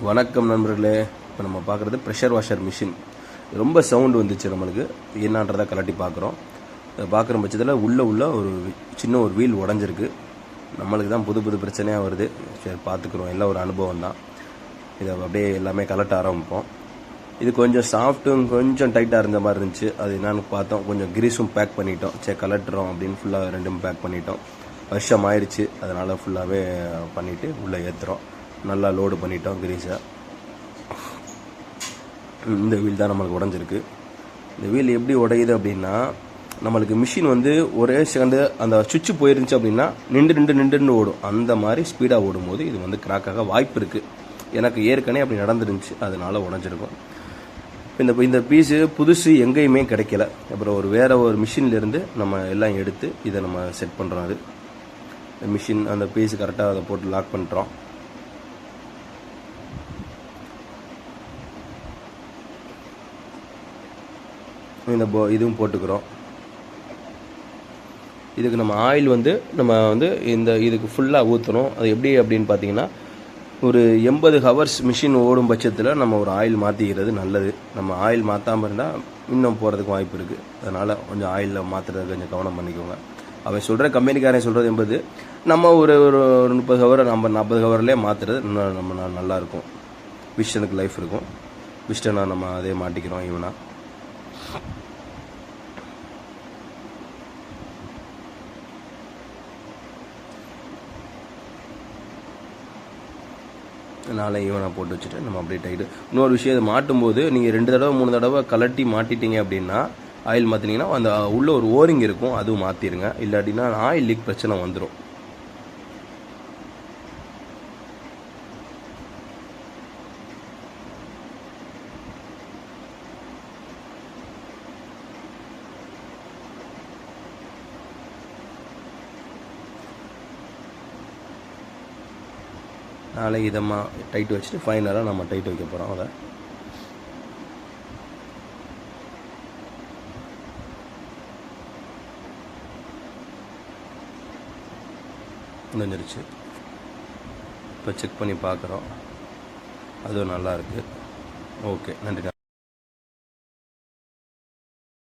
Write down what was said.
வணக்கம் நண்பர்களே. இப்போ நம்ம பார்க்குறது ப்ரெஷர் வாஷர் மிஷின். ரொம்ப சவுண்டு வந்துச்சு, நம்மளுக்கு என்னன்றதை கலட்டி பார்க்குறோம். பார்க்குற பட்சத்தில் உள்ள ஒரு சின்ன ஒரு வீல் உடஞ்சிருக்கு. நம்மளுக்கு தான் புது பிரச்சனையாக வருது. சரி பார்த்துக்குறோம், எல்லாம் ஒரு அனுபவம் தான். இதை அப்படியே எல்லாமே கலட்ட ஆரம்பிப்போம். இது கொஞ்சம் சாஃப்ட்டும் கொஞ்சம் டைட்டாக இருந்த மாதிரி இருந்துச்சு. அது என்னன்னு பார்த்தோம், கொஞ்சம் கிரீஸும் பேக் பண்ணிட்டோம். சரி கலட்டுறோம் அப்படின்னு ஃபுல்லாக ரெண்டும் பேக் பண்ணிட்டோம். வருஷம் ஆயிடுச்சு, அதனால் ஃபுல்லாகவே பண்ணிவிட்டு உள்ளே ஏற்றுறோம். நல்லா லோடு பண்ணிட்டோம் கிரீஸை. இந்த வீல் தான் நம்மளுக்கு உடஞ்சிருக்கு. இந்த வீல் எப்படி உடையுது அப்படின்னா, நம்மளுக்கு மிஷின் வந்து ஒரே செகண்டு அந்த சுவிட்சு போயிருந்துச்சு அப்படின்னா நின்று ஓடும். அந்த மாதிரி ஸ்பீடாக ஓடும்போது இது வந்து கிராக்காக வாய்ப்பு இருக்குது. எனக்கு ஏற்கனவே அப்படி நடந்துருந்துச்சு, அதனால் உடஞ்சிருக்கும். இந்த பீஸு புதுசு எங்கேயுமே கிடைக்கல. அப்புறம் வேறு ஒரு மிஷின்லேருந்து நம்ம எல்லாம் எடுத்து இதை நம்ம செட் பண்ணுறோம். அது மிஷின் அந்த பீஸு கரெக்டாக அதை போட்டு லாக் பண்ணுறோம். இந்த இதுவும் போட்டுக்கிறோம். இதுக்கு நம்ம ஆயில் வந்து இதுக்கு ஃபுல்லாக ஊற்றணும். அது எப்படி அப்படின்னு பார்த்தீங்கன்னா, ஒரு 80 ஹவர்ஸ் மிஷின் ஓடும் பட்சத்தில் நம்ம ஒரு ஆயில் மாற்றிக்கிறது நல்லது. நம்ம ஆயில் மாற்றாமல் இருந்தால் இன்னும் போகிறதுக்கு வாய்ப்பு இருக்குது. அதனால் கொஞ்சம் ஆயிலில் மாற்றுறது கொஞ்சம் கவனம் பண்ணிக்கோங்க. அவன் சொல்கிற கம்பெனிக்காரன் சொல்கிறது 80, நம்ம ஒரு 30 ஹவர் நம்ம 40 ஹவர்லேயே மாற்றுறது நம்ம நல்லாயிருக்கும். பிஸ்டனுக்கு லைஃப் இருக்கும். பிஸ்டனை நம்ம அதே மாட்டிக்கிறோம் ஈவனாக. நாளை ஈவனாக போட்டு வச்சுட்டு நம்ம அப்படியே டைட்டு. இன்னொரு விஷயம், இதை மாட்டும்போது நீங்கள் 2 தடவை 3 தடவை கலட்டி மாட்டிட்டீங்க அப்படின்னா, ஆயில் மாற்றினீங்கன்னா அந்த உள்ள ஒரு ஓரிங் இருக்கும், அதுவும் மாற்றிடுங்க. இல்லாட்டினா ஆயில் லீக் பிரச்சனை வந்துடும். நாளை இதமாக டைட் வச்சுட்டு ஃபைனலாக நம்ம டைட் வைக்க போகிறோம். அதை முடிஞ்சிருச்சு. இப்போ செக் பண்ணி பார்க்குறோம், அதுவும் நல்லா இருக்குது. ஓகே, நன்றி.